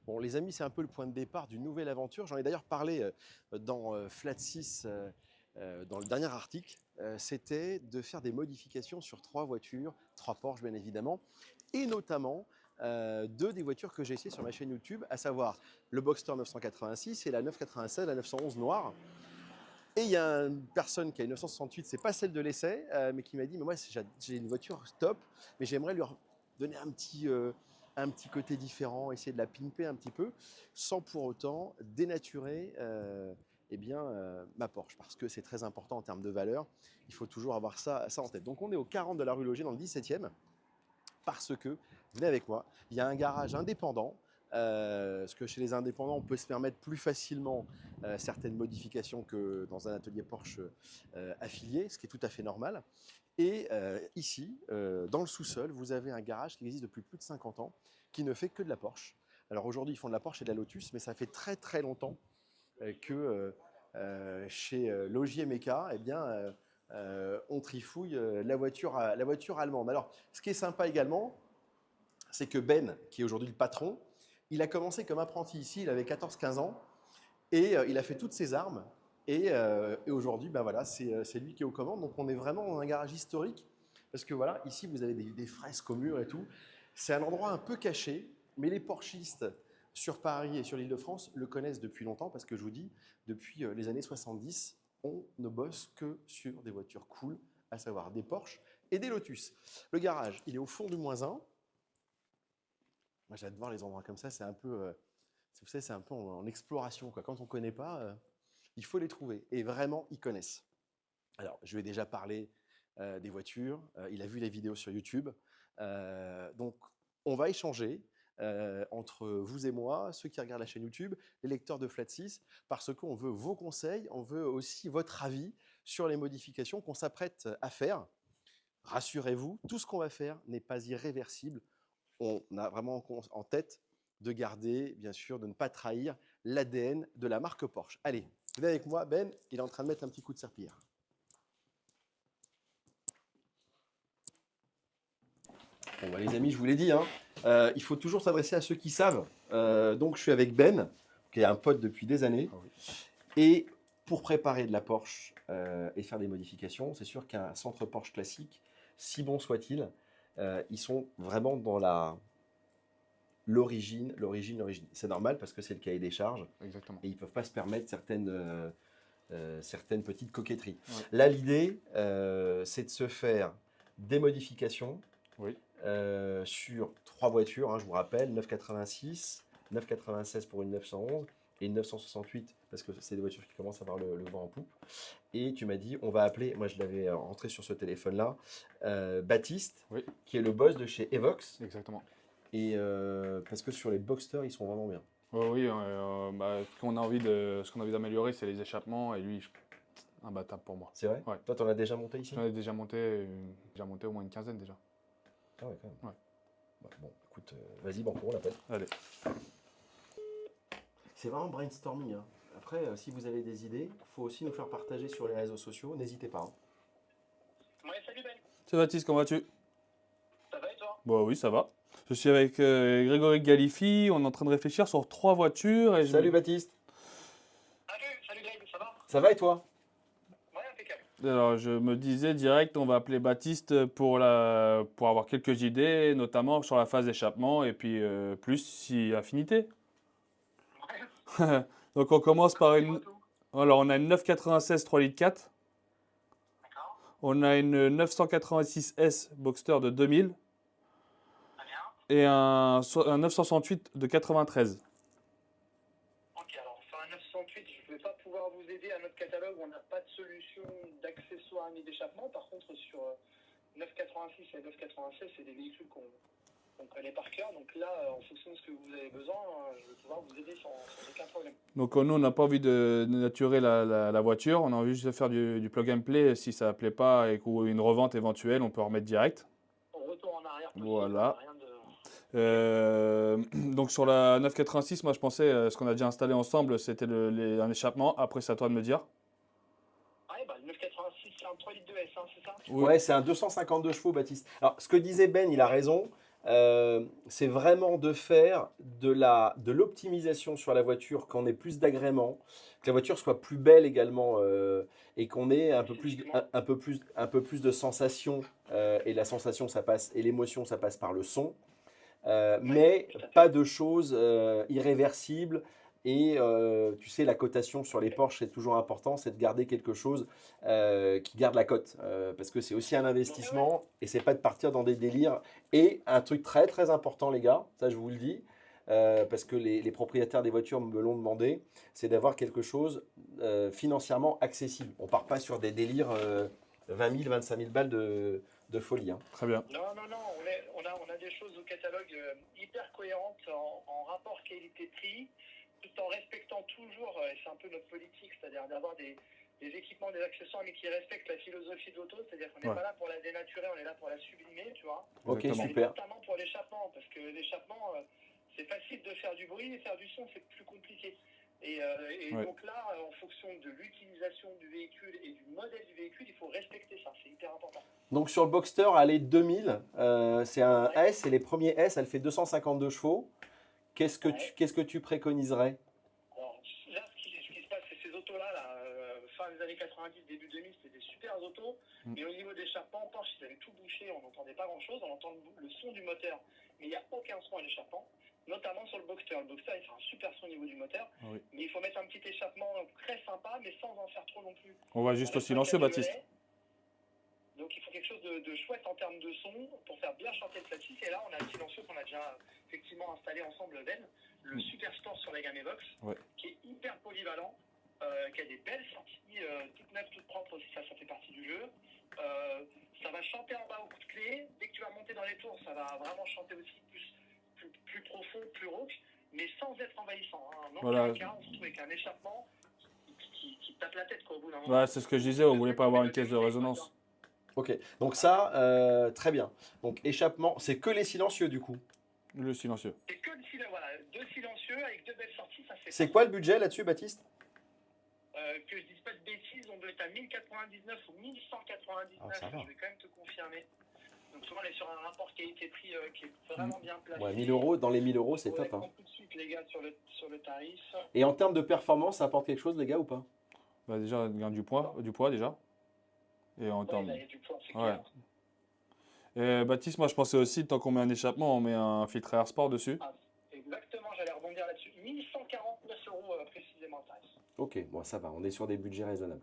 Bon, les amis, c'est un peu le point de départ d'une nouvelle aventure. J'en ai d'ailleurs parlé dans Flat 6, dans le dernier article. C'était de faire des modifications sur 3 voitures, 3 Porsche bien évidemment, et notamment 2 des voitures que j'ai essayées sur ma chaîne YouTube, à savoir le Boxster 986 et la 996, la 911 noire. Et il y a une personne qui a une 968, c'est pas celle de l'essai, mais qui m'a dit, mais moi j'ai une voiture top, mais j'aimerais lui donner un petit côté différent, essayer de la pimper un petit peu, sans pour autant dénaturer ma Porsche, parce que c'est très important en termes de valeur. Il faut toujours avoir ça en tête. Donc on est au 40 de la rue Loger, dans le 17e, parce que, venez avec moi, il y a un garage indépendant. Parce que chez les indépendants, on peut se permettre plus facilement certaines modifications que dans un atelier Porsche affilié, ce qui est tout à fait normal. Et ici, dans le sous-sol, vous avez un garage qui existe depuis plus de 50 ans, qui ne fait que de la Porsche. Alors aujourd'hui, ils font de la Porsche et de la Lotus, mais ça fait très très longtemps que chez Logier Meca, on trifouille la voiture allemande. Alors, ce qui est sympa également, c'est que Ben, qui est aujourd'hui le patron, il a commencé comme apprenti ici, il avait 14-15 ans, et il a fait toutes ses armes. Et aujourd'hui, ben voilà, c'est lui qui est aux commandes. Donc on est vraiment dans un garage historique, parce que voilà, ici vous avez des fresques au mur et tout. C'est un endroit un peu caché, mais les Porschistes sur Paris et sur l'Île-de-France le connaissent depuis longtemps, parce que je vous dis, depuis les années 70, on ne bosse que sur des voitures cool, à savoir des Porsche et des Lotus. Le garage, il est au fond du -1. Moi, j'adore les endroits comme ça. C'est un peu, vous savez, c'est un peu en exploration, quoi. Quand on ne connaît pas, il faut les trouver. Et vraiment, ils connaissent. Alors, je lui ai déjà parlé des voitures. Il a vu les vidéos sur YouTube. Donc, on va échanger entre vous et moi, ceux qui regardent la chaîne YouTube, les lecteurs de Flat 6, parce qu'on veut vos conseils, on veut aussi votre avis sur les modifications qu'on s'apprête à faire. Rassurez-vous, tout ce qu'on va faire n'est pas irréversible. On a vraiment en tête de garder, bien sûr, de ne pas trahir l'ADN de la marque Porsche. Allez, venez avec moi, Ben, il est en train de mettre un petit coup de serpillière. Bon, bah, les amis, je vous l'ai dit, hein, il faut toujours s'adresser à ceux qui savent. Donc, je suis avec Ben, qui est un pote depuis des années. Et pour préparer de la Porsche et faire des modifications, c'est sûr qu'un centre Porsche classique, si bon soit-il, ils sont vraiment dans l'origine. C'est normal parce que c'est le cahier des charges. Exactement. Et ils ne peuvent pas se permettre certaines petites coquetteries. Ouais. Là, l'idée, c'est de se faire des modifications Oui. sur 3 voitures, hein, je vous rappelle, 986, 996 pour une 911 et une 968 parce que c'est des voitures qui commencent à avoir le vent en poupe. Et tu m'as dit, on va appeler, moi je l'avais rentré sur ce téléphone-là, Baptiste, Oui. qui est le boss de chez Evox. Exactement. Et parce que sur les Boxster, ils sont vraiment bien. Oui, ce qu'on a envie d'améliorer, c'est les échappements. Et lui, imbattable pour moi. C'est vrai? Ouais. Toi, tu en as déjà monté ici? J'en ai déjà monté au moins une quinzaine déjà. Ah ouais, quand même. Ouais. Bah, bon, écoute, vas-y, Banco, on l'appelle. Allez. C'est vraiment brainstorming, hein. Après, si vous avez des idées, il faut aussi nous faire partager sur les réseaux sociaux. N'hésitez pas, hein. Ouais, salut Ben. C'est Baptiste, comment vas-tu? Ça va et toi? Bah oui, ça va. Je suis avec Grégory Galifi. On est en train de réfléchir sur 3 voitures. Et Salut Baptiste. Salut Greg, ça va? Ça va et toi? Ouais, impeccable. Alors, je me disais direct, on va appeler Baptiste pour avoir quelques idées, notamment sur la phase d'échappement et puis plus si affinité. Ouais, Donc, on commence par dis-moi une. tout. Alors, on a une 996 3 litres 4. D'accord, On a une 986S Boxster de 2000 très bien. et un 968 de 93. Ok, alors sur un 968, je ne vais pas pouvoir vous aider. À notre catalogue, on n'a pas de solution d'accessoires ni d'échappement. Par contre, sur 986 et 996, c'est des véhicules qu'on connaît par cœur. Donc là, en fonction de ce que vous avez besoin, je vais pouvoir vous aider sans aucun problème. Donc, nous, on n'a pas envie de dénaturer la voiture. On a envie juste de faire du plug and play. Si ça ne plaît pas et qu'une revente éventuelle, on peut remettre direct. On retourne en arrière possible. Voilà. Rien de... Donc sur la 986, moi je pensais, ce qu'on a déjà installé ensemble, c'était un échappement. Après, c'est à toi de me dire. Ouais, bah, le 986, c'est un 3 litres de S, hein, c'est ça? Oui. Ouais, c'est un 252 chevaux, Baptiste. Alors, ce que disait Ben, il a raison. c'est vraiment de faire de l'optimisation sur la voiture, qu'on ait plus d'agréments, que la voiture soit plus belle également, et qu'on ait un peu plus de sensations. Et la sensation, ça passe, et l'émotion, ça passe par le son. Mais tout à fait. pas de choses irréversibles. Et tu sais, la cotation sur les Porsche, c'est toujours important, c'est de garder quelque chose qui garde la cote. Parce que c'est aussi un investissement et c'est pas de partir dans des délires. Et un truc très très important, les gars, ça je vous le dis, parce que les propriétaires des voitures me l'ont demandé, c'est d'avoir quelque chose financièrement accessible. On part pas sur des délires 20 000, 25 000 balles de folie. Hein. Très bien. Non, on a des choses au catalogue hyper cohérentes en rapport qualité-prix, tout en respectant toujours, et c'est un peu notre politique, c'est-à-dire d'avoir des équipements, des accessoires, mais qui respectent la philosophie de l'auto, c'est-à-dire qu'on n'est pas là pour la dénaturer, on est là pour la sublimer, tu vois. Ok, Exactement. Et super. notamment pour l'échappement, parce que l'échappement, c'est facile de faire du bruit, et faire du son, c'est plus compliqué. Et Ouais. donc là, en fonction de l'utilisation du véhicule et du modèle du véhicule, il faut respecter ça, c'est hyper important. Donc sur le Boxster, elle est 2000, c'est un Ouais. S et les premiers S, elle fait 252 chevaux. Qu'est-ce que Ouais. qu'est-ce que tu préconiserais? Alors là, ce qui se passe, c'est ces autos-là, fin des années 90, début 2000, c'était des super autos. Mais au niveau d'échappement, Porsche, ils avaient tout bouché, on n'entendait pas grand-chose. On entend le son du moteur, mais il n'y a aucun son à l'échappement, notamment sur le Boxster. Le Boxster, il fait un super son au niveau du moteur, Oui. mais il faut mettre un petit échappement très sympa, mais sans en faire trop non plus. On va juste Ça au reste un silencieux, cabriolet. Baptiste. Donc il faut quelque chose de chouette en termes de son pour faire bien chanter le Flat 6. Et là, on a le silencieux qu'on a déjà effectivement installé ensemble, Ben, le Superstore sur la gamme Evox, Ouais. qui est hyper polyvalent, qui a des belles sorties, toutes neuves, toutes propres aussi, ça fait partie du jeu. Ça va chanter en bas au coup de clé. Dès que tu vas monter dans les tours, ça va vraiment chanter aussi plus profond, plus rauque, mais sans être envahissant. Hein. En Voilà. aucun cas, on se retrouve avec un échappement qui tape la tête quoi, au bout d'un moment. Ouais, c'est ce que je disais, on voulait pas avoir une caisse de résonance. Ok, donc ça, très bien. Donc échappement, c'est que les silencieux du coup. Le silencieux. C'est que voilà, deux silencieux avec deux belles sorties, ça fait. C'est quoi le budget là-dessus, Baptiste? Que je dise pas de bêtises, on doit être à 1099 ou 1199, Ah, ça va. je vais quand même te confirmer. Donc souvent on est sur un rapport qualité-prix qui est vraiment bien placé. Ouais, 1000 euros, dans les 1000 euros, c'est top. Hein. Tout de suite les gars sur le tarif. Et en termes de performance, ça apporte quelque chose, les gars, ou pas? Bah déjà, on gagne du poids déjà. Et en Ouais, termes. là, il y a du poids, c'est Ouais. clair. Et Baptiste, moi je pensais aussi, tant qu'on met un échappement, on met un filtre Air Sport dessus. Ah, exactement, j'allais rebondir là-dessus. 1149 euros précisément le tarif. Ok, bon, ça va, on est sur des budgets raisonnables.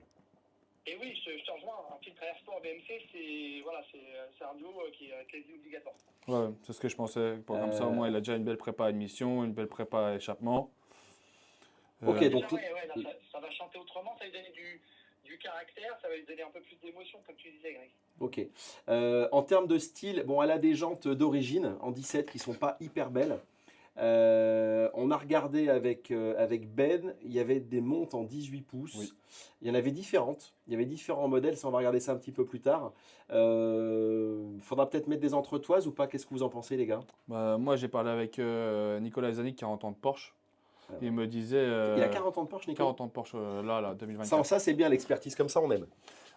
Et oui, je te rejoins, un filtre Air Sport BMC, c'est un duo qui est quasi obligatoire. Ouais, c'est ce que je pensais. Comme ça, au moins, il a déjà une belle prépa à émission, une belle prépa à échappement. Ok, Déjà, donc là, ça va chanter autrement, ça va lui donner du caractère, ça va lui donner un peu plus d'émotion, comme tu disais, Greg. ok. En termes de style, bon, elle a des jantes d'origine en 17 qui sont pas hyper belles. On a regardé avec Ben, il y avait des montes en 18 pouces. Oui. Il y en avait différentes. Il y avait différents modèles, ça on va regarder ça un petit peu plus tard. Faudra peut-être mettre des entretoises ou pas? Qu'est-ce que vous en pensez, les gars? Bah, moi, j'ai parlé avec Nicolas Zanik, 40 ans de Porsche. Il me disait. Il a 40 ans de Porsche, Nico? 40 ans de Porsche, là, 2024. Ça c'est bien, l'expertise comme ça, on aime.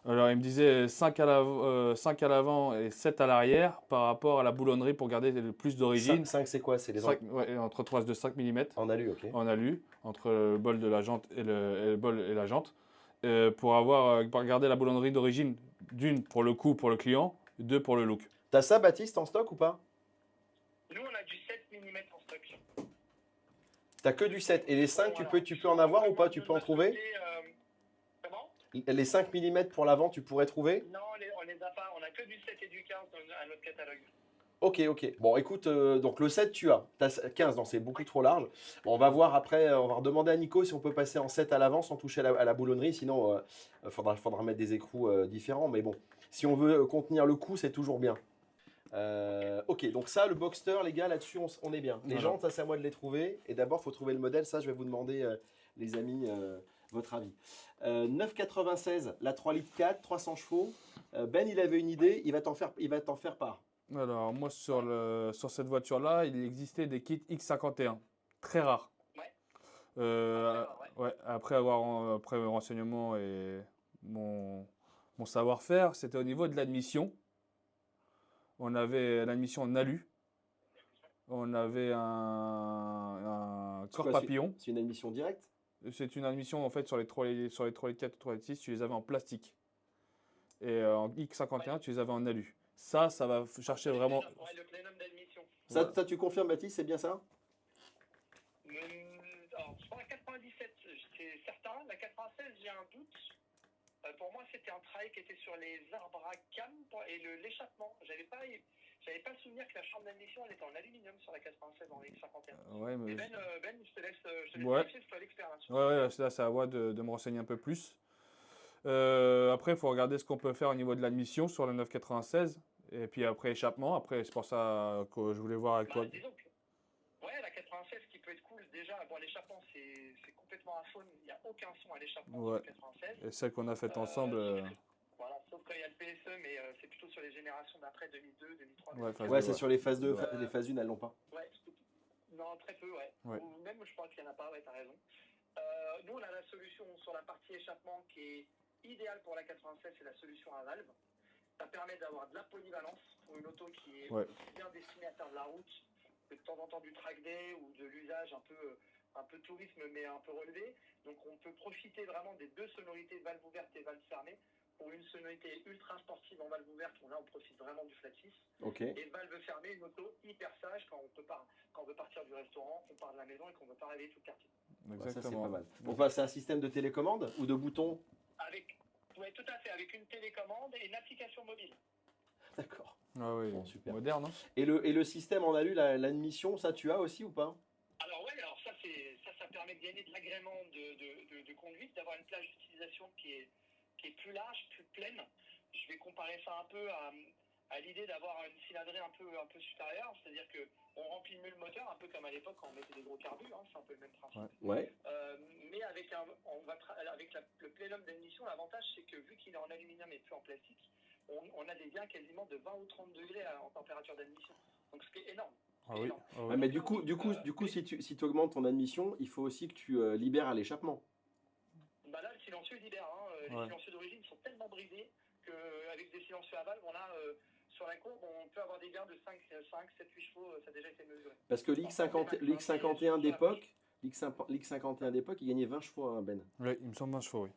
Alors, il me disait 5 à l'avant et 7 à l'arrière par rapport à la boulonnerie pour garder le plus d'origine. 5 c'est quoi? C'est les Ouais, entretoise de 5 mm en alu, ok. en alu, entre le bol de la jante et le bol et la jante, pour garder la boulonnerie d'origine, d'une pour le coût pour le client, deux pour le look. T'as ça, Baptiste, en stock ou pas? Nous, on a du 7 mm en stock. T'as que du 7. Et les 5, tu peux en avoir ou pas? Tu peux en trouver? Comment? Les 5 mm pour l'avant, tu pourrais trouver? Non, on les a pas. On a que du 7 et du 15 à notre catalogue. Ok, ok. Bon, écoute, donc le 7, tu as. T'as 15, non, c'est beaucoup trop large. Bon, on va voir après, on va redemander à Nico si on peut passer en 7 à l'avant sans toucher à la boulonnerie. Sinon, faudra mettre des écrous différents. Mais bon, si on veut contenir le coup, c'est toujours bien. Ok, donc ça, le Boxster, les gars, là-dessus, on est bien. Les Voilà. jantes, ça, c'est à moi de les trouver. Et d'abord, il faut trouver le modèle. Ça, je vais vous demander, les amis, votre avis. 9,96, la 3 litres 4, 300 chevaux. Ben, il avait une idée, il va t'en faire part. Alors, moi, sur cette voiture-là, il existait des kits X51, très rares. Ouais. Ouais, après mes renseignements et mon savoir-faire, c'était au niveau de l'admission. On avait l'admission en alu, On avait un C'est corps quoi, papillon. C'est une admission directe? C'est une admission en fait sur les Trolley 4 ou Trolley 6, tu les avais en plastique. Et en X51, tu les avais en alu. Ça va chercher vraiment. Ouais, le plénum d'admission. Ça, tu confirmes, Baptiste, c'est bien ça? Alors, sur la 97, c'est certain. La 96, j'ai un doute. Pour moi, c'était un travail qui était sur les arbres à cam et l'échappement. J'avais pas le souvenir que la chambre d'admission elle était en aluminium sur la 96 en X51. Ouais, mais. Et Ben, je te laisse Ouais. vérifier, c'est toi l'expert. Hein, Ouais, là, c'est à moi de me renseigner un peu plus. Après, il faut regarder ce qu'on peut faire au niveau de l'admission sur la 996. Et puis après, échappement. Après, c'est pour ça que je voulais voir avec toi. Disons que, ouais, la 96 qui peut être cool, déjà, bon, l'échappement, c'est complètement un faune. Il n'y a aucun son à l'échappement Ouais. sur la 96. Et celle qu'on a faite ensemble. Voilà, sauf quand il y a le PSE, mais c'est plutôt sur les générations d'après 2002, 2003. Ouais, phase Ouais, deux, c'est sur les phases 2, Ouais. les phases 1, elles l'ont pas. Ouais, non, très peu, ouais. Ouais. Ou même, je crois qu'il n'y en a pas, ouais, t'as raison. Nous, on a la solution sur la partie échappement qui est idéale pour la 96, c'est la solution à valve. Ça permet d'avoir de la polyvalence pour une auto qui est aussi bien destinée à faire de la route que de temps en temps du track day ou de l'usage un peu tourisme mais un peu relevé. Donc on peut profiter vraiment des deux sonorités valve ouverte et valve fermée pour une sonorité ultra sportive en valve ouverte où là on profite vraiment du flat 6. Ok. Et valve fermée, une auto hyper sage quand on veut partir du restaurant, qu'on part de la maison et qu'on veut pas réveiller tout le quartier. Ouais, ça, c'est Exactement. pas mal. Donc, bah, c'est un système de télécommande ou de boutons? Oui, tout à fait, avec une télécommande et une application mobile. D'accord. Ah oui, Bon, super. moderne. Hein. Et le système en alu, l'admission, ça tu as aussi ou pas? Alors ouais, alors ça permet de gagner de l'agrément de conduite, d'avoir une plage d'utilisation qui est plus large, plus pleine. Je vais comparer ça un peu à l'idée d'avoir une cylindrée un peu supérieure, c'est-à-dire qu'on remplit mieux le moteur, un peu comme à l'époque quand on mettait des gros carbus, hein, c'est un peu le même principe. Ouais. Mais avec le plénum d'admission, l'avantage c'est que vu qu'il est en aluminium et plus en plastique, on a des gains quasiment de 20 ou 30 degrés en température d'admission. Donc ce qui est énorme. Ah oui. Ah oui. Ouais, mais du coup, si tu augmentes ton admission, il faut aussi que tu libères à l'échappement. Bah là, le silencieux est libère. Hein. Les silencieux d'origine sont tellement brisés qu'avec des silencieux à valve, on a sur la courbe, on peut avoir des gains de 5, 7, 8 chevaux, ça a déjà été mesuré. Parce que l'X51 d'époque, l'X51 d'époque, il gagnait 20 chevaux, hein, Ben. Oui, il me semble 20 chevaux, oui.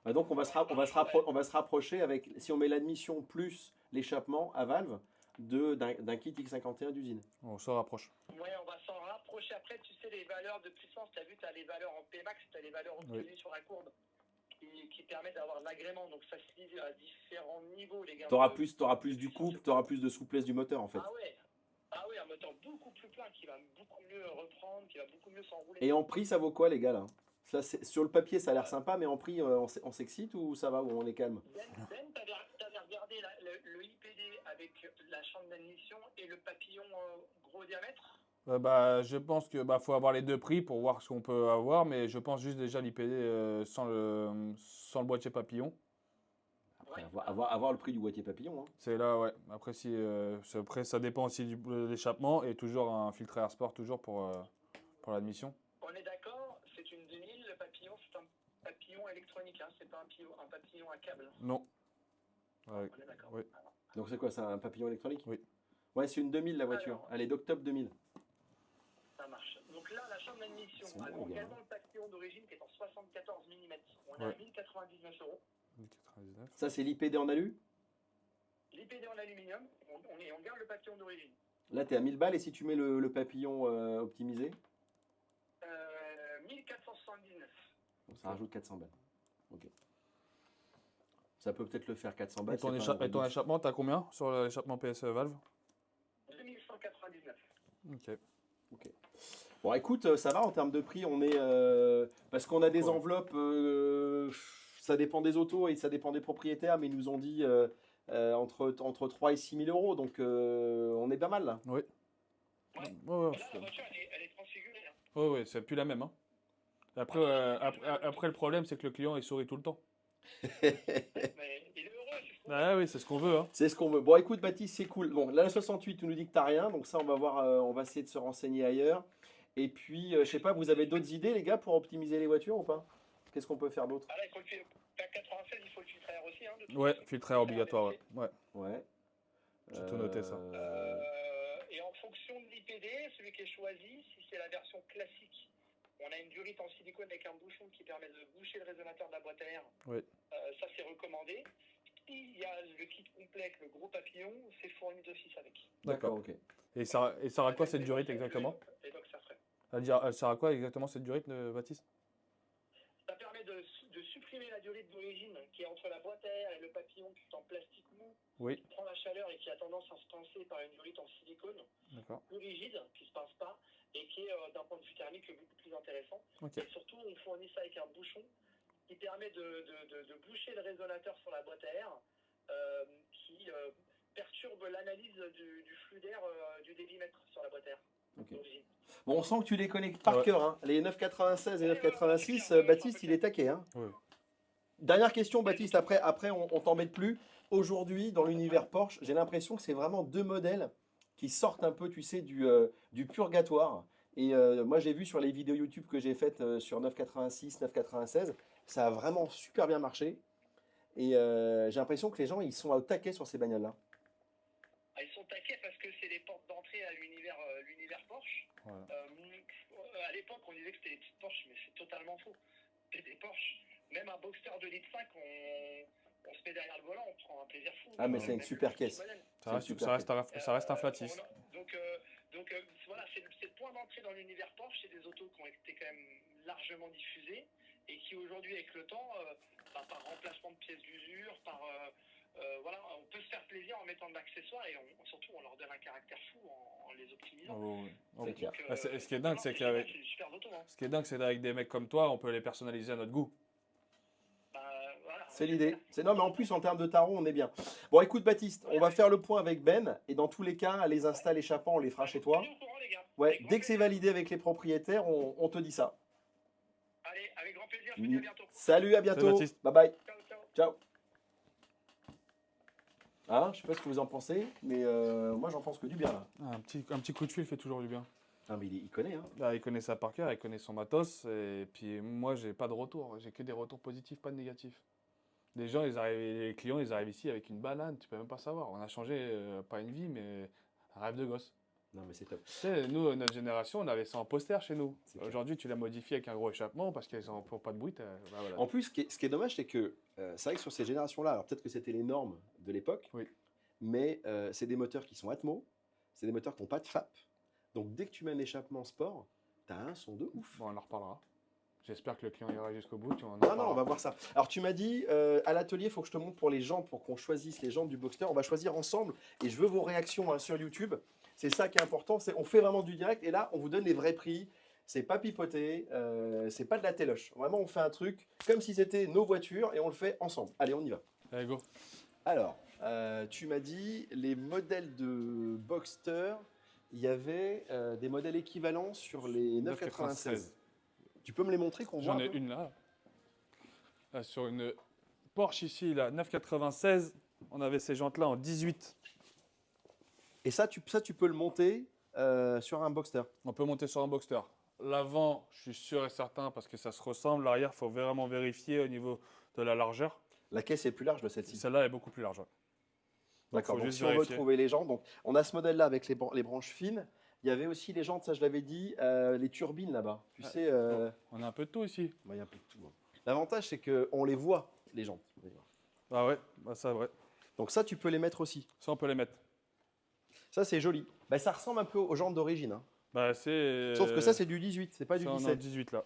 Bah donc on va se rapprocher avec, si on met l'admission plus l'échappement à valve, d'un kit X51 d'usine. On se rapproche. Ouais, on va s'en rapprocher. Après, tu sais, les valeurs de puissance, tu as vu, tu as les valeurs en Pmax, tu as les valeurs obtenues sur la courbe qui permettent d'avoir de l'agrément. Donc ça se lit à différents niveaux, les gars. Tu auras plus du couple, tu auras plus de souplesse du moteur en fait. Ah ouais, un moteur beaucoup plus plein qui va beaucoup mieux reprendre, qui va beaucoup mieux s'enrouler. Et en prix, ça vaut quoi les gars là? Ça, sur le papier, ça a l'air sympa, mais en prix, on s'excite ou ça va, ou on est calme? Ben, t'avais regardé le IPD avec la chambre d'admission et le papillon gros diamètre? Je pense que faut avoir les deux prix pour voir ce qu'on peut avoir, mais je pense juste déjà l'IPD sans le boîtier papillon. Après, avoir le prix du boîtier papillon. Hein. C'est là, ouais. Après, après, ça dépend aussi de l'échappement et toujours un filtre Air Sport toujours pour l'admission. On est d'accord, c'est une 2000, le papillon c'est un papillon électronique, hein, c'est pas un papillon à câble. Non. Ouais. On est d'accord. Oui. Donc c'est quoi, c'est un papillon électronique? Oui. Ouais, c'est une 2000 la voiture. Elle est d'octobre 2000. Ça marche. Donc là, la chambre d'admission, a également le papillon d'origine qui est en 74 mm. On est à 1099 €. 1099. Ça, c'est l'IPD en alu? L'IPD en aluminium, on garde le papillon d'origine. Là, tu es à 1000 balles et si tu mets le papillon optimisé? 1479. Donc, ça rajoute 400 balles. Ok. Ça peut peut-être le faire 400 balles. Et ton échappement, t'as combien sur l'échappement PSE Valve? 2199. Ok. Bon, écoute, ça va en termes de prix. On est parce qu'on a des enveloppes. Ça dépend des autos et ça dépend des propriétaires, mais ils nous ont dit entre 3 et 6 000 €. Donc, on est pas mal là. Oui. Ouais. Ouais, Là, la voiture, elle est transfigurée. Hein. Ouais, c'est plus la même. Hein. Après, le problème, c'est que le client, il sourit tout le temps. Mais il est heureux, c'est ce qu'on Ah oui, c'est ce qu'on veut. Hein. C'est ce qu'on veut. Bon, écoute, Baptiste, c'est cool. Bon, là, la 68, tu nous dis que t'as rien. Donc, ça, on va voir. On va essayer de se renseigner ailleurs. Et puis, je sais pas, vous avez d'autres idées, les gars, pour optimiser les voitures ou pas? Qu'est-ce qu'on peut faire d'autre? Ah là, il faut la 96, il faut le filtre air aussi. Hein, Ouais, filtre air obligatoire. Ouais. Ouais. J'ai tout noté ça. Et en fonction de l'IPD, celui qui est choisi, si c'est la version classique, on a une durite en silicone avec un bouchon qui permet de boucher le résonateur de la boîte à air. Oui. Ça, c'est recommandé. Il y a le kit complet avec le gros papillon, c'est fourni d'office avec. D'accord, ok. Et ça sert à quoi cette durite exactement? Et donc, ça ferait. Elle sert à quoi exactement cette durite, Baptiste? Ça permet de supprimer la durite d'origine qui est entre la boîte à air et le papillon qui est en plastique mou, Oui, qui prend la chaleur et qui a tendance à se pincer par une durite en silicone, d'accord. plus rigide, qui ne se pince pas, et qui est d'un point de vue thermique beaucoup plus intéressant. Ok. Et surtout, on fournit ça avec un bouchon qui permet de boucher le résonateur sur la boîte à air, qui perturbe l'analyse du flux d'air du débitmètre sur la boîte à air. Ok. d'origine. Bon, on sent que tu les connais par Ouais. cœur. Hein. Les 9,96 et 9,86, Baptiste, il est taqué. Hein. Oui. Dernière question, Baptiste, après on t'embête plus. Aujourd'hui, dans l'univers Porsche, j'ai l'impression que c'est vraiment deux modèles qui sortent un peu, tu sais, du purgatoire. Et moi, j'ai vu sur les vidéos YouTube que j'ai faites sur 9,86, 9,96, ça a vraiment super bien marché. Et j'ai l'impression que les gens, ils sont au taquet sur ces bagnoles-là. Ah, ils sont taqués parce que c'est les portes d'entrée à l'univers Porsche. Voilà. À l'époque, on disait que c'était des petites Porsche, mais c'est totalement faux. C'est des Porsche. Même un Boxster de litre 5, on se met derrière le volant, on prend un plaisir fou. Ah, mais c'est une Même super le petit caisse. modèle. Ça reste, super ça reste un Flatis. Donc voilà, c'est le point d'entrée dans l'univers Porsche. C'est des autos qui ont été quand même largement diffusées et qui aujourd'hui, avec le temps, par remplacement de pièces d'usure, voilà, on peut se faire plaisir en mettant de l'accessoire et surtout on leur donne un caractère fou en les optimisant. Oh, oui. C'est clair. Bah, ce qui est dingue, c'est qu'avec C'est des super autos. Hein. ce qui est dingue, c'est qu'avec des mecs comme toi, on peut les personnaliser à notre goût. Voilà, C'est l'idée. Non, mais en plus, en termes de tarot, on est bien. Bon, écoute, Baptiste, on va faire le point avec Ben. Et dans tous les cas, les installs échappants, on les fera chez toi. Tenez au courant, les gars. Ouais, Avec grand dès que c'est plaisir. validé avec les propriétaires, on te dit ça. Allez, avec grand plaisir, je vous dis à bientôt. Salut, à bientôt. Baptiste. Bye bye. Ciao, ciao. Ciao. Hein, je sais pas ce que vous en pensez, mais moi, j'en pense que du bien là. Un petit coup de fil fait toujours du bien. Ah, mais il connaît, hein. Là, il connaît ça par cœur, il connaît son matos. Et puis moi, j'ai pas de retour. J'ai que des retours positifs, pas de négatifs. Les gens, les clients, ils arrivent ici avec une banane, tu peux même pas savoir. On a changé, pas une vie, mais un rêve de gosse. Non, mais c'est top. Tu sais, nous, notre génération, on avait ça en poster chez nous. C'est clair. Aujourd'hui, tu l'as modifié avec un gros échappement parce qu'ils n'en font pas de bruit. Bah, voilà. En plus, ce qui est dommage, c'est que c'est vrai que sur ces générations-là, alors peut-être que c'était les normes de l'époque, Oui. mais c'est des moteurs qui sont Atmo, c'est des moteurs qui n'ont pas de FAP. Donc dès que tu mets un échappement sport, tu as un son de ouf. Bon, on en reparlera. J'espère que le client ira jusqu'au bout. Ah non, on va voir ça. Alors tu m'as dit, à l'atelier, il faut que je te montre pour les jantes, pour qu'on choisisse les jantes du Boxster. On va choisir ensemble et je veux vos réactions hein, sur YouTube. C'est ça qui est important, on fait vraiment du direct et là, on vous donne les vrais prix. C'est pas pipoté, c'est pas de la téloche. Vraiment, on fait un truc comme si c'était nos voitures et on le fait ensemble. Allez, on y va. Allez, go. Alors, tu m'as dit les modèles de Boxster, il y avait des modèles équivalents sur les 996. Tu peux me les montrer qu'on voit J'en un ai peu une là. Là, sur une Porsche ici, là, 996, on avait ces jantes-là en 18. Et ça, tu peux le monter sur un Boxster. On peut monter sur un Boxster. L'avant, je suis sûr et certain parce que ça se ressemble. L'arrière, il faut vraiment vérifier au niveau de la largeur. La caisse est plus large de celle-ci. Celle-là est beaucoup plus large. Ouais. D'accord, faut donc juste si on veut vérifier. trouver les jantes, donc on a ce modèle-là avec les branches fines. Il y avait aussi les jantes, ça je l'avais dit, les turbines là-bas. Tu Ouais. sais, On a un peu de tout ici. il y a un peu de tout. Hein. L'avantage, c'est qu'on les voit, les jantes. Ah ouais, bah ça, ouais. Donc ça, tu peux les mettre aussi. Ça, on peut les mettre. Ça, c'est joli. Bah, ça ressemble un peu aux jantes d'origine. Hein. Bah, c'est. Sauf que ça, c'est du 18, c'est pas du ça, on est en 17. 18 là.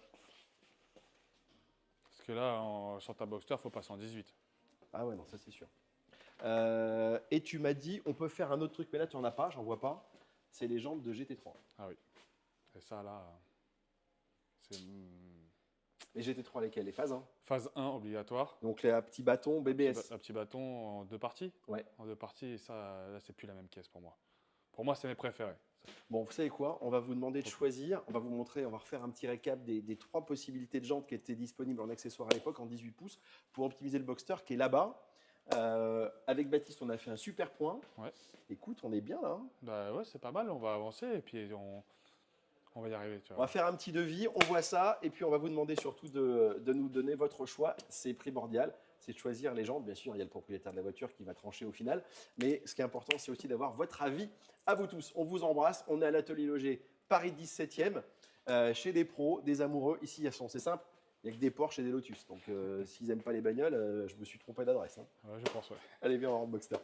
Parce que là, sur ta Boxster, il faut passer en 18. Ah ouais, non, ça c'est sûr. Et tu m'as dit, on peut faire un autre truc, mais là, tu n'en as pas, j'en vois pas. C'est les jantes de GT3. Ah oui. Et ça, là, c'est Les GT3, lesquelles? Les phases 1. phase 1 obligatoire. Donc les petits bâtons BBS. Un petit bâton en 2 parties. Ouais. En 2 parties, et ça, là, c'est plus la même caisse pour moi. Pour moi, c'est mes préférés. Bon, vous savez quoi? On va vous demander de choisir. On va vous montrer, on va refaire un petit récap des 3 possibilités de jantes qui étaient disponibles en accessoire à l'époque, en 18 pouces, pour optimiser le Boxster qui est là-bas. Avec Baptiste, on a fait un super point. Ouais. Écoute, on est bien là. Hein. Bah ouais, c'est pas mal, on va avancer et puis on va y arriver. Tu On vois. va faire un petit devis, on voit ça, et puis on va vous demander surtout de nous donner votre choix. C'est primordial. c'est de choisir les jantes. Bien sûr, il y a le propriétaire de la voiture qui va trancher au final. Mais ce qui est important, c'est aussi d'avoir votre avis à vous tous. On vous embrasse. On est à l'Atelier Logé, Paris 17e, chez des pros, des amoureux. Ici, c'est simple. Il n'y a que des Porsche et des Lotus. Donc, s'ils n'aiment pas les bagnoles, je me suis trompé d'adresse. Hein. Ouais, je pense, ouais. Allez, viens, on rentre Boxster.